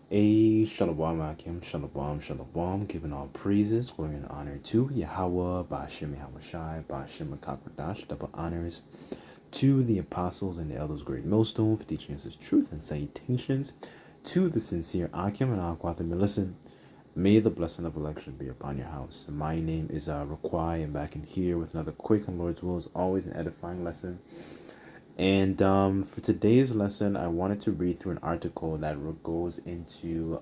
Shalom Akim, Shalom, Shalom, giving all praises, glory, and honor to Yahweh, Ba'ashem Yahawashi, Ba'ashem Kakwadash, double honors to the apostles and the elders, great millstone, for teaching us his truth, and salutations to the sincere Akim and Akwatham. Listen, may the blessing of election be upon your house. My name is Raquai, and back in here with another quick and Lord's will is always an edifying lesson. And for today's lesson, I wanted to read through an article that goes into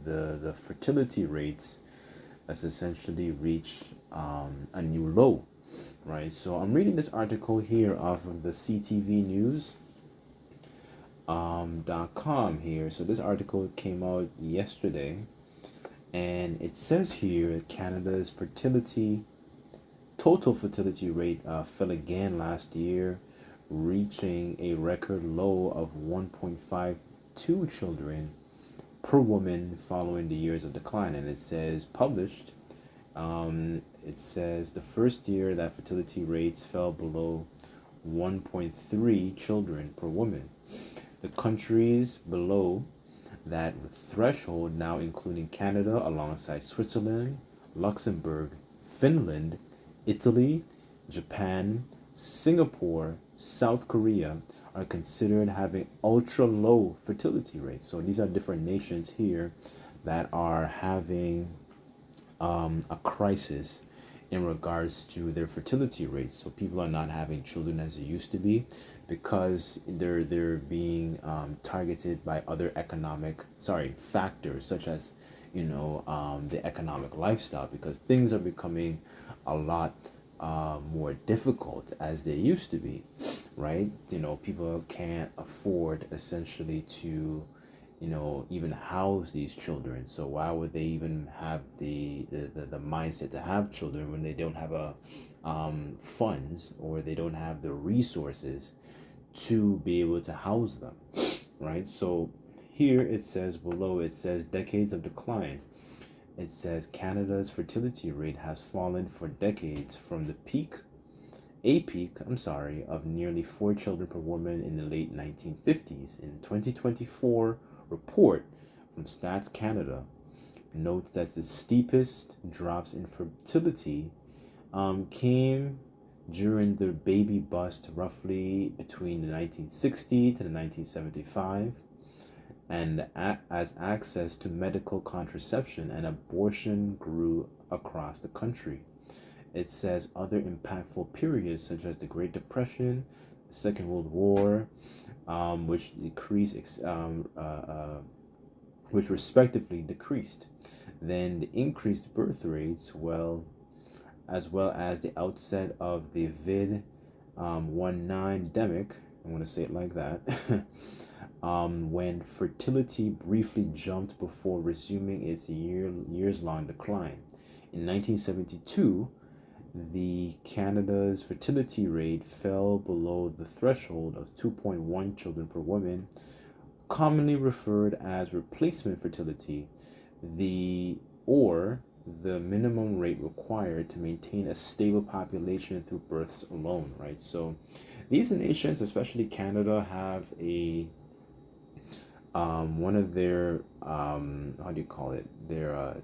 the fertility rates that's essentially reached a new low, right? So I'm reading this article here off of the CTV News .com here. So this article came out yesterday, and it says here Canada's total fertility rate fell again last year, reaching a record low of 1.52 children per woman following the years of decline. And it says it says the first year that fertility rates fell below 1.3 children per woman. The countries below that threshold, now including Canada alongside Switzerland, Luxembourg, Finland, Italy, Japan, Singapore, South Korea, are considered having ultra low fertility rates. So these are different nations here that are having a crisis in regards to their fertility rates. So people are not having children as they used to be because they're being targeted by other factors such as the economic lifestyle, because things are becoming a lot more difficult as they used to be, right? People can't afford essentially to even house these children. So why would they even have the mindset to have children when they don't have funds, or they don't have the resources to be able to house them, right? So here it says below, it says decades of decline. It says Canada's fertility rate has fallen for decades from the peak of nearly 4 children per woman in the late 1950s. In 2024 report from Stats Canada notes that the steepest drops in fertility came during the baby bust, roughly between the 1960 to the 1975, and as access to medical contraception and abortion grew across the country. It says other impactful periods such as the Great Depression, the Second World War, which respectively decreased. Then the increased birth rates, as well as the outset of the vid-19 demic. I'm going to say it like that. When fertility briefly jumped before resuming its years-long decline. In 1972, the Canada's fertility rate fell below the threshold of 2.1 children per woman, commonly referred as replacement fertility, the minimum rate required to maintain a stable population through births alone, right? So these nations, especially Canada, have a one of their how do you call it, their I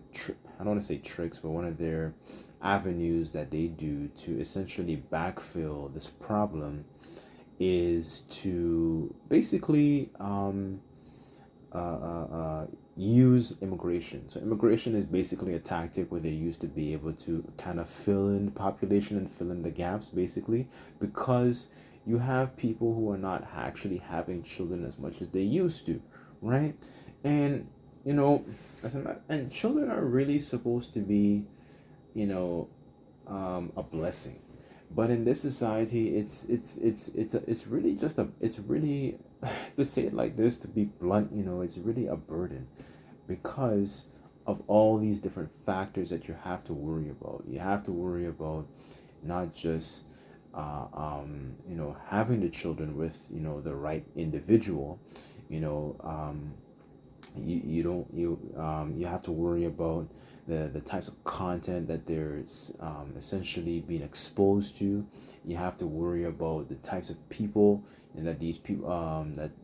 don't want to say tricks, but one of their avenues that they do to essentially backfill this problem is to basically use immigration. So immigration is basically a tactic where they used to be able to kind of fill in the population and fill in the gaps, basically, because you have people who are not actually having children as much as they used to, right? And and children are really supposed to be, a blessing, but in this society, it's really to say it like this, to be blunt, it's really a burden, because of all these different factors that you have to worry about. You have to worry about not just having the children with the right individual, you don't you have to worry about the types of content that they're essentially being exposed to. You have to worry about the types of people and that these people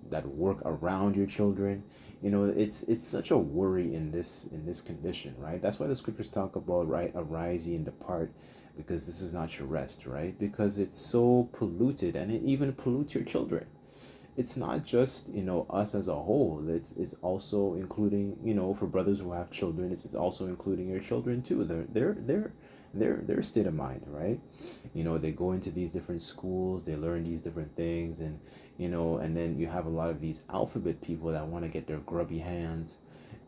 that work around your children. It's such a worry in this condition, right? That's why the scriptures talk about, right, arise ye and depart, because this is not your rest, right? Because it's so polluted, and it even pollutes your children. It's not just us as a whole. It's also including, for brothers who have children, it's also including your children too. Their state of mind, right? They go into these different schools, they learn these different things, and and then you have a lot of these alphabet people that want to get their grubby hands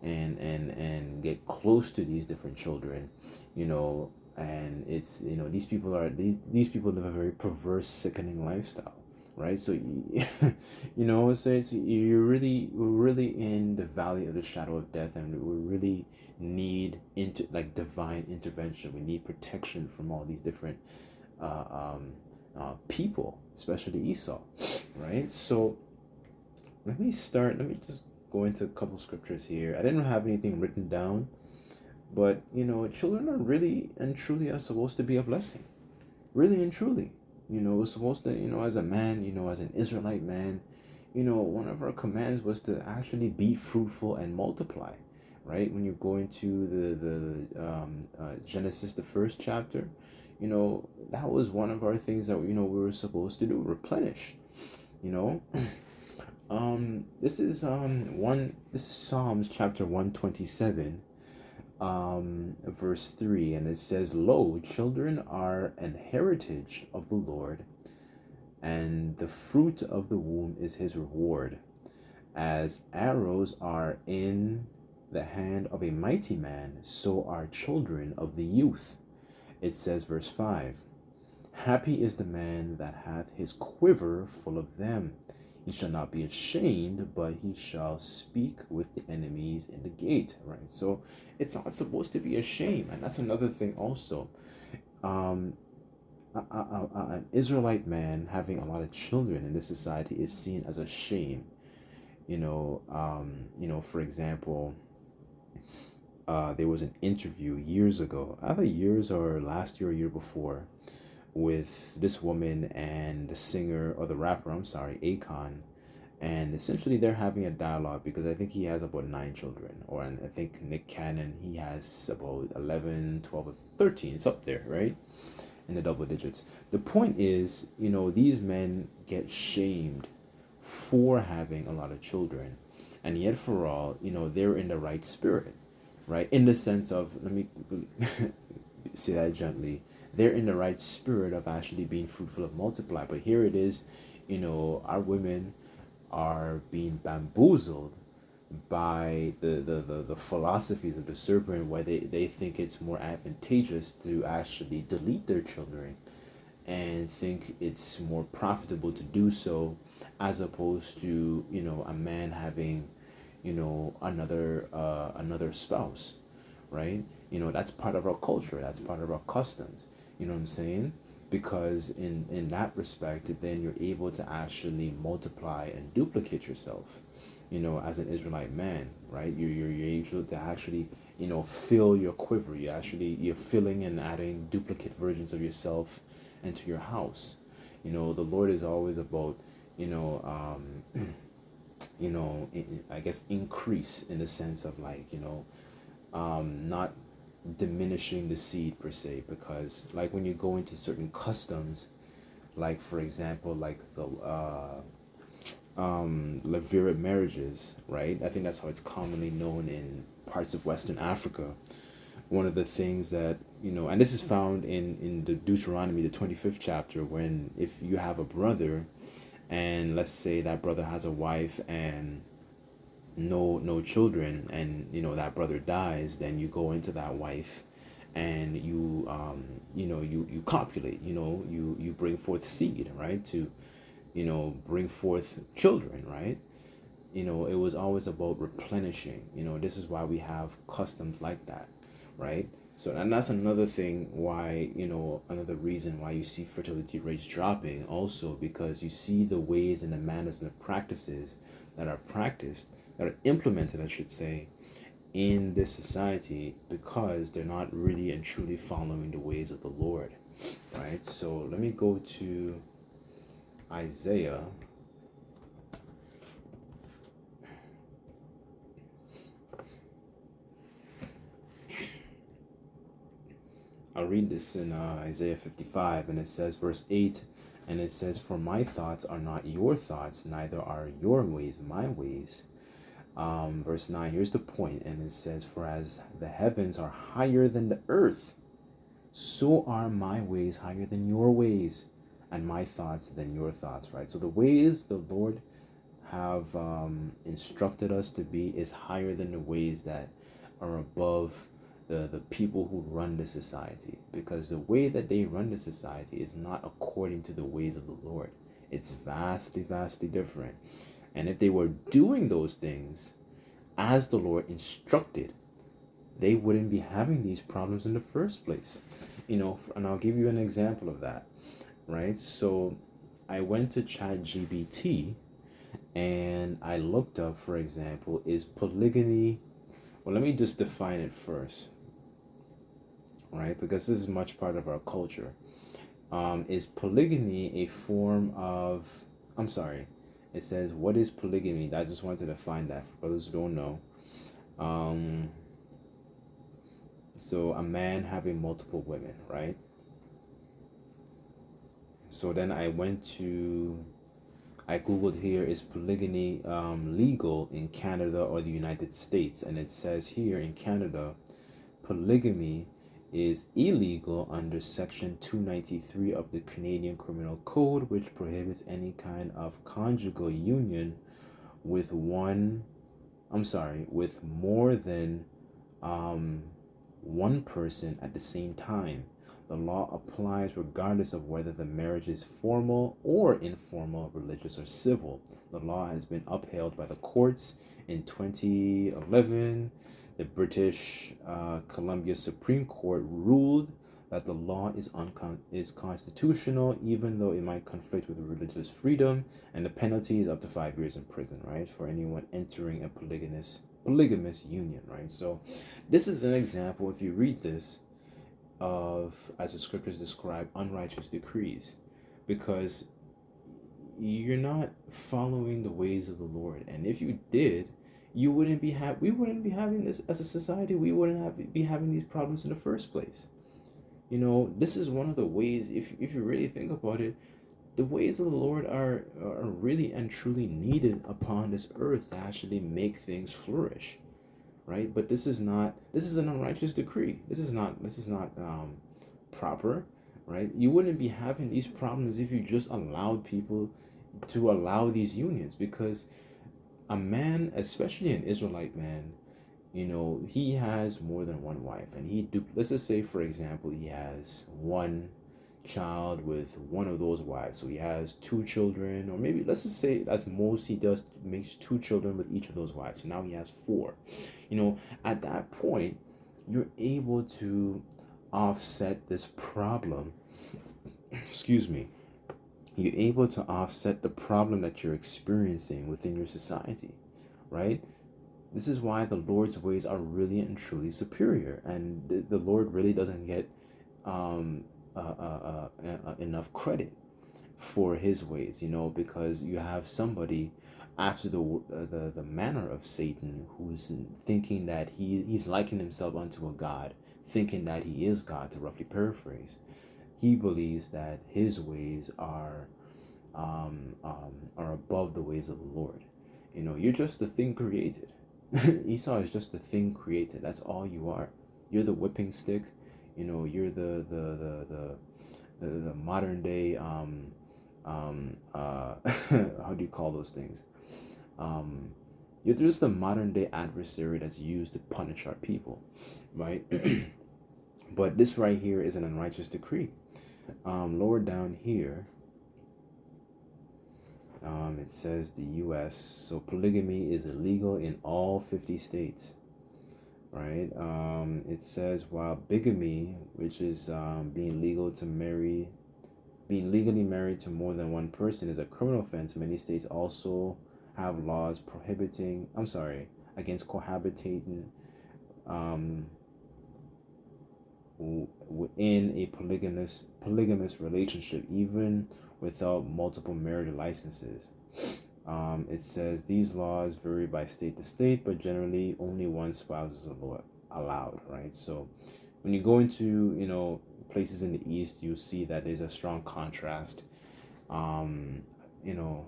and get close to these different children. And it's, these people live a very perverse, sickening lifestyle, right? So so we're really in the valley of the shadow of death, and we really need into like divine intervention. We need protection from all these different people, especially Esau, right? So let me just go into a couple scriptures here. I didn't have anything written down, but children are really and truly are supposed to be a blessing, really and truly. We're supposed to, as a man, as an Israelite man, one of our commands was to actually be fruitful and multiply, right? When you go into the Genesis, the first chapter, that was one of our things that we were supposed to do, replenish. You know, this is Psalms chapter 127, verse 3, and it says, "Lo, children are an heritage of the Lord, and the fruit of the womb is his reward. As arrows are in the hand of a mighty man, so are children of the youth." It says, verse 5, "Happy is the man that hath his quiver full of them. He shall not be ashamed, but he shall speak with the enemies in the gate." Right? So it's not supposed to be a shame. And that's another thing also. Um, an Israelite man having a lot of children in this society is seen as a shame. For example, there was an interview years ago, either years or last year or year before, with this woman and the singer, or the rapper, I'm sorry, Akon. And essentially they're having a dialogue, because I think he has about 9 children, and I think Nick Cannon, he has about 11, 12, or 13. It's up there, right? In the double digits. The point is, these men get shamed for having a lot of children. And yet for all, they're in the right spirit, right? In the sense of, let me say that gently, they're in the right spirit of actually being fruitful and multiply. But here it is, our women are being bamboozled by the philosophies of the serpent, where they think it's more advantageous to actually delete their children, and think it's more profitable to do so, as opposed to a man having another spouse, right? That's part of our culture, that's part of our customs. You know what I'm saying? Because in that respect, then you're able to actually multiply and duplicate yourself, as an Israelite man, right? You're able to actually fill your quiver. You're filling and adding duplicate versions of yourself into your house. The Lord is always about I guess increase, in the sense of like not diminishing the seed per se, because like when you go into certain customs, like for example, like the levirate marriages, right? I think that's how it's commonly known in parts of Western Africa. One of the things that and this is found in the Deuteronomy, the 25th chapter, when if you have a brother, and let's say that brother has a wife and no children, and that brother dies, then you go into that wife, and you copulate, you bring forth seed, right, to bring forth children, right? It was always about replenishing. This is why we have customs like that, right? So, and that's another thing why, another reason why you see fertility rates dropping also, because you see the ways and the manners and the practices that are practiced, that are implemented, I should say, in this society because they're not really and truly following the ways of the Lord, right? So let me go to Isaiah. I'll read this in Isaiah 55, and it says, verse 8, and it says, "For my thoughts are not your thoughts, neither are your ways my ways." Verse 9, here's the point, and it says, "For as the heavens are higher than the earth, so are my ways higher than your ways, and my thoughts than your thoughts," right? So the ways the Lord have instructed us to be is higher than the ways that are above the people who run the society, because the way that they run the society is not according to the ways of the Lord. It's vastly different. And if they were doing those things as the Lord instructed, they wouldn't be having these problems in the first place. And I'll give you an example of that, right? So I went to ChatGPT and I looked up, for example, is polygamy. Well, let me just define it first, right? Because this is much part of our culture. Is polygamy a form of, I'm sorry, it says, what is polygamy? I just wanted to find that for brothers who don't know. So a man having multiple women, right? So then I Googled here, is polygamy legal in Canada or the United States? And it says here in Canada, polygamy is illegal under Section 293 of the Canadian Criminal Code, which prohibits any kind of conjugal union with with more than one person at the same time. The law applies regardless of whether the marriage is formal or informal, religious or civil. The law has been upheld by the courts. In 2011, the British Columbia Supreme Court ruled that the law is constitutional, even though it might conflict with religious freedom, and the penalty is up to 5 years in prison, right, for anyone entering a polygamous union, right? So this is an example, if you read this, of, as the scriptures describe, unrighteous decrees, because you're not following the ways of the Lord. And if you did, we wouldn't be having this as a society. We wouldn't be having these problems in the first place. This is one of the ways, if you really think about it, the ways of the Lord are really and truly needed upon this earth to actually make things flourish, right? But this is an unrighteous decree. This is not proper, right? You wouldn't be having these problems if you just allowed people to allow these unions, because a man, especially an Israelite man, he has more than one wife, and let's just say, for example, he has one child with one of those wives, so he has two children, or maybe let's just say that's most he does, makes two children with each of those wives, so now he has four. At that point, you're able to offset this problem. Excuse me. You're able to offset the problem that you're experiencing within your society, right? This is why the Lord's ways are really and truly superior, and the Lord really doesn't get enough credit for his ways, because you have somebody after the manner of Satan, who's thinking that he's likened himself unto a god, thinking that he is God, to roughly paraphrase. He believes that his ways are above the ways of the Lord. You're just the thing created. Esau is just the thing created. That's all you are. You're the whipping stick. You're the modern day how do you call those things? You're just the modern day adversary that's used to punish our people, right? But this right here is an unrighteous decree. Lower down here, it says the U.S. So polygamy is illegal in all 50 states, right? It says, while bigamy, which is being legally married to more than one person, is a criminal offense, many states also have laws prohibiting, I'm sorry, against cohabitating um, in a polygamous relationship, even without multiple marriage licenses. It says these laws vary by state to state, but generally only one spouse is allowed, right? So when you go into, places in the East, you see that there's a strong contrast, um, you know,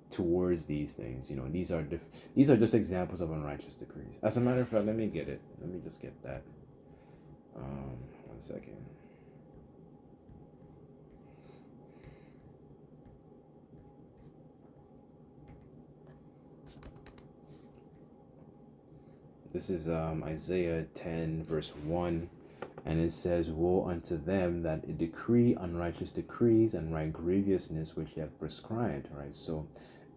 towards these things. These are just examples of unrighteous decrees. As a matter of fact, let me get it. Let me just get that. One second. This is Isaiah 10, verse 1, and it says, "Woe unto them that decree unrighteous decrees and write grievousness which you have prescribed," right? So,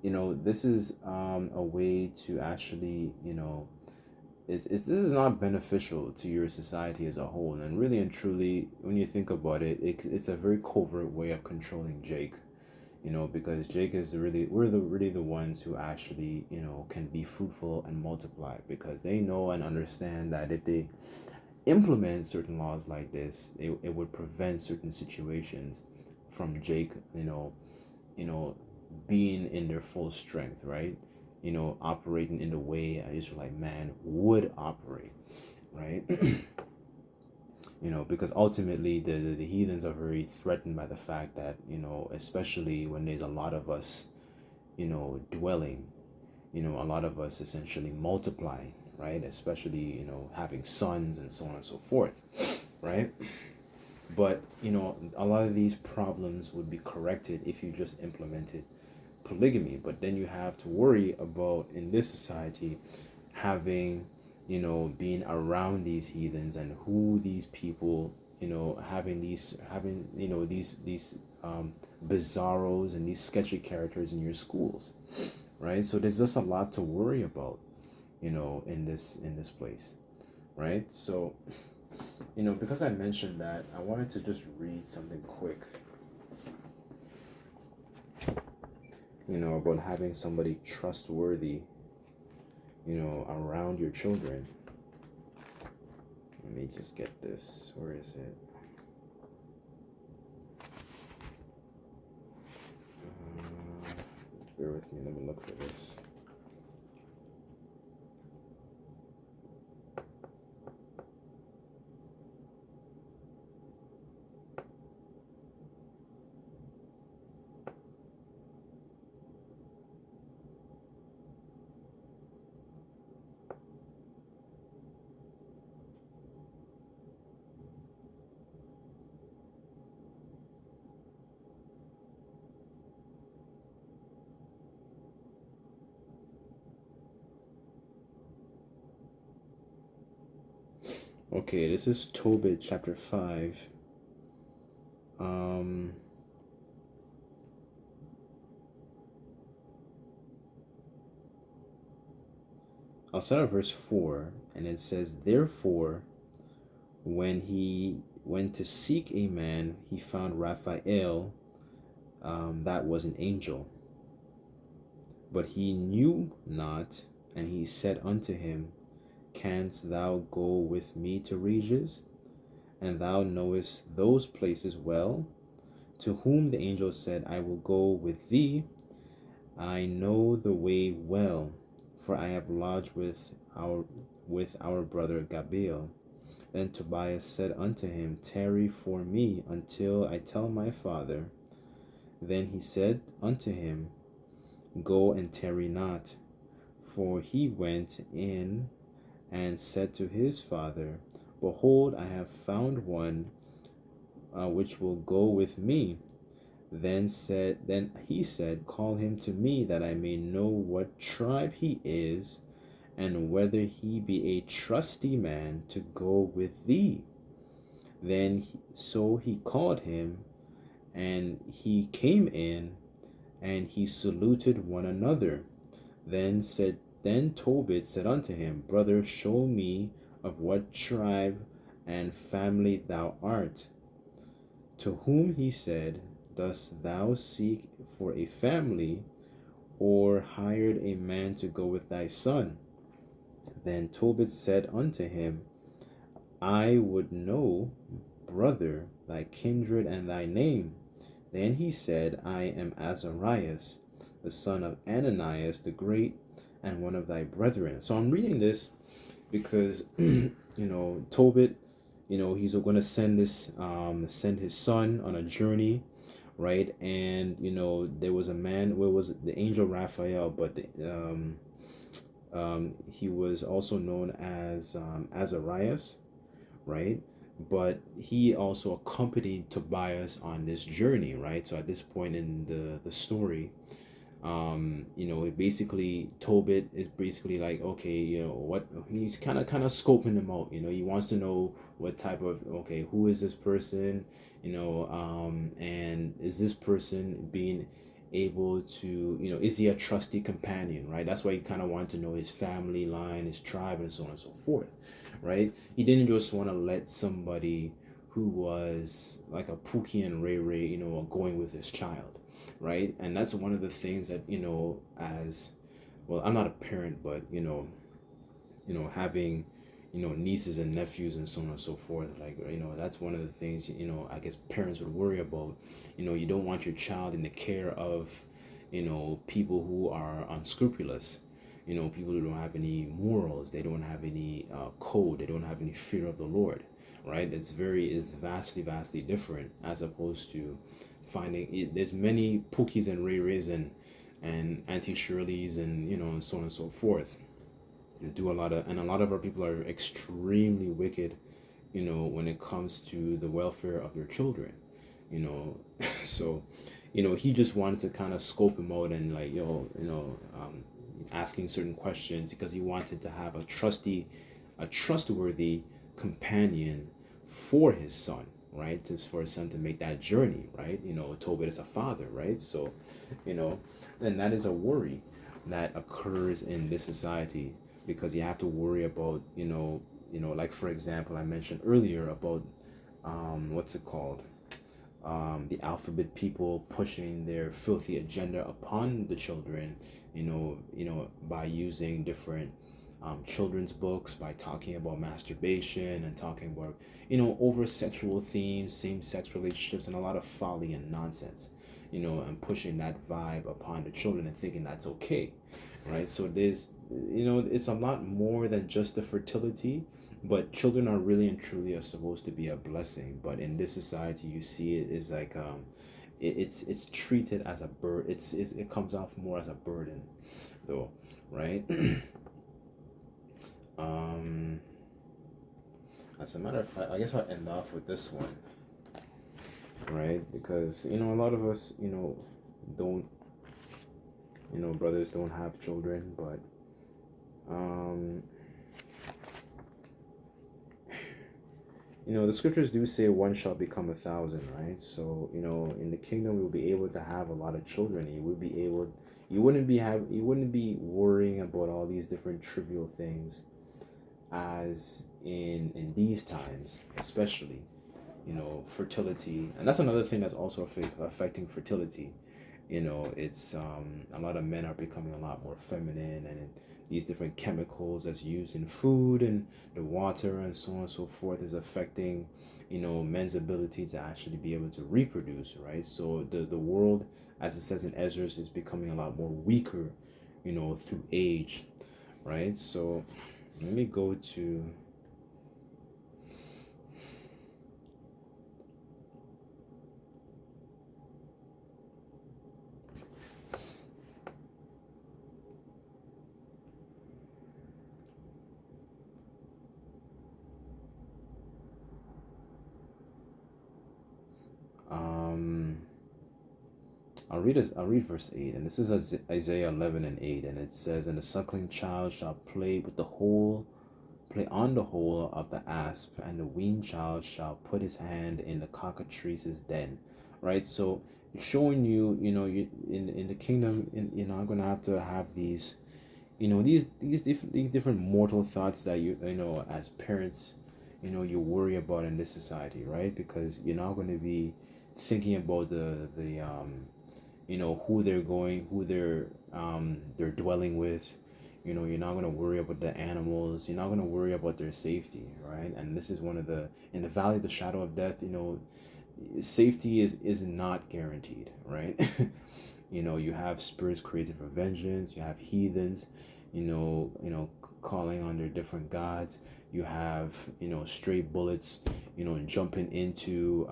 this is a way to actually, this is not beneficial to your society as a whole. And really and truly, when you think about it, it's a very covert way of controlling Jake, because Jake is really the ones who actually, can be fruitful and multiply, because they know and understand that if they implement certain laws like this, it would prevent certain situations from Jake, you know, being in their full strength, right? Operating in the way an Israelite man would operate, right? Because ultimately the heathens are very threatened by the fact that, especially when there's a lot of us, dwelling, a lot of us essentially multiplying, right? Especially, having sons and so on and so forth, right? But, a lot of these problems would be corrected if you just implemented polygamy. But then you have to worry about, in this society, having, being around these heathens and who these people, having these bizarros and these sketchy characters in your schools, right? So there's just a lot to worry about, in this place, right? So, because I mentioned that, I wanted to just read something quick, about having somebody trustworthy, around your children. Let me just get this. Where is it? Bear with me. Let me look for this. Okay, this is Tobit chapter 5. Um, I'll start at verse 4, and it says, "Therefore, when he went to seek a man, he found Raphael, that was an angel. But he knew not, and he said unto him, Canst thou go with me to Regis? And thou knowest those places well. To whom the angel said, I will go with thee. I know the way well, for I have lodged with our brother Gabriel. Then Tobias said unto him, Tarry for me until I tell my father. Then he said unto him, Go and tarry not. For he went in and said to his father, Behold, I have found one which will go with me. Then he said, Call him to me, that I may know what tribe he is, and whether he be a trusty man to go with thee. So he called him, and he came in, and he saluted one another. Then Tobit said unto him, Brother, show me of what tribe and family thou art. To whom he said, Dost thou seek for a family, or hired a man to go with thy son? Then Tobit said unto him, I would know, brother, thy kindred and thy name. Then he said, I am Azarias, the son of Ananias the great, and one of thy brethren. So I'm reading this because Tobit, he's going to send his son on a journey, right? And there was a man, where was it? The angel Raphael, but he was also known as Azarias, right? But he also accompanied Tobias on this journey, right? So at this point in the story, it basically Tobit is basically like, okay, what he's kind of scoping them out. He wants to know what type of, okay, who is this person, and is this person being able to, is he a trusty companion, right? That's why he kind of wanted to know his family line, his tribe, and so on and so forth, right? He didn't just want to let somebody who was like a Pookie and Ray Ray, going with his child, right? And that's one of the things that, as well, I'm not a parent, but having nieces and nephews and so on and so forth, like, that's one of the things, I guess parents would worry about. You don't want your child in the care of people who are unscrupulous, people who don't have any morals, they don't have any code, they don't have any fear of the Lord, right? It's vastly different, as opposed to finding it. There's many Pookies and Ray Rays and Auntie Shirley's and and so on and so forth. They do a lot of our people are extremely wicked, when it comes to the welfare of their children, you know. So, he just wanted to kind of scope him out and like, asking certain questions because he wanted to have a trustworthy companion for his son, right? For his son to make that journey, right? Tobit is a father, right? So, and that is a worry that occurs in this society because you have to worry about, like for example, I mentioned earlier about what's it called? The alphabet people pushing their filthy agenda upon the children, by using different children's books, by talking about masturbation and talking about, over sexual themes, same-sex relationships, and a lot of folly and nonsense, and pushing that vibe upon the children and thinking that's okay, right? So there's, it's a lot more than just the fertility, but children are really and truly are supposed to be a blessing. But in this society, you see it is like it's treated as a it comes off more as a burden, though, right? um, as a matter of fact, I guess I'll end off with this one, right? Because a lot of us, don't, brothers don't have children, but the scriptures do say one shall become 1,000, right? So, in the kingdom we'll be able to have a lot of children. You wouldn't be worrying about all these different trivial things as in these times, especially, fertility. And that's another thing that's also affecting fertility. It's a lot of men are becoming a lot more feminine, and these different chemicals that's used in food and the water and so on and so forth is affecting men's ability to actually be able to reproduce, right? So the world, as it says in Ezra, is becoming a lot more weaker, through age, right? So let me go to um I'll read verse 8, and this is Isaiah 11:8, and it says, and the suckling child shall play on the hole of the asp, and the weaned child shall put his hand in the cockatrice's den, right? So showing you, you in the kingdom, I'm gonna have to have these, these different mortal thoughts that as parents, you worry about in this society, right? Because you're not going to be thinking about the who they're going, who they're dwelling with. You're not gonna worry about the animals. You're not gonna worry about their safety, right? And this is one of the in the valley of the shadow of death. Safety is not guaranteed, right? You have spirits created for vengeance. You have heathens, calling on their different gods. You have stray bullets, jumping into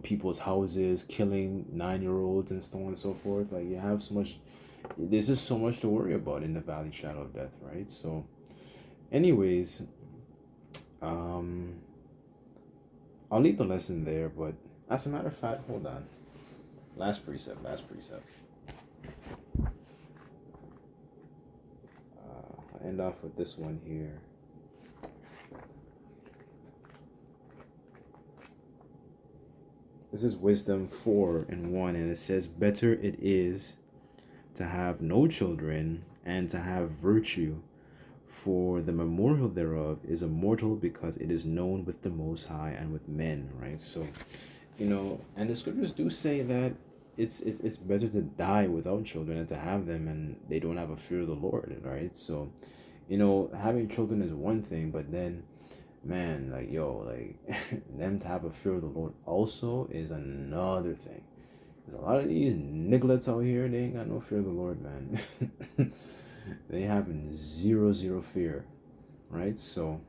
people's houses, killing 9-year-olds and so on and so forth. Like, you have so much. There's just so much to worry about in the valley shadow of death, right? So, anyways, um, I'll leave the lesson there. But as a matter of fact, hold on. Last precept. I'll end off with this one here. This is Wisdom 4:1, and it says, "Better it is to have no children and to have virtue, for the memorial thereof is immortal, because it is known with the Most High and with men," right? So, and the scriptures do say that it's better to die without children than to have them and they don't have a fear of the Lord, right? So, having children is one thing, but then, man, like, them to have a fear of the Lord also is another thing. There's a lot of these nigglets out here, they ain't got no fear of the Lord, man. They have zero fear, right? So,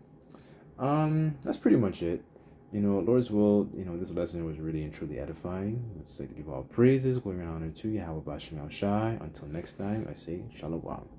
that's pretty much it. Lord's will, this lesson was really and truly edifying. I'd like to give all praises, glory, and honor to Yahweh Bashim Al Shai. Until next time, I say Shalom.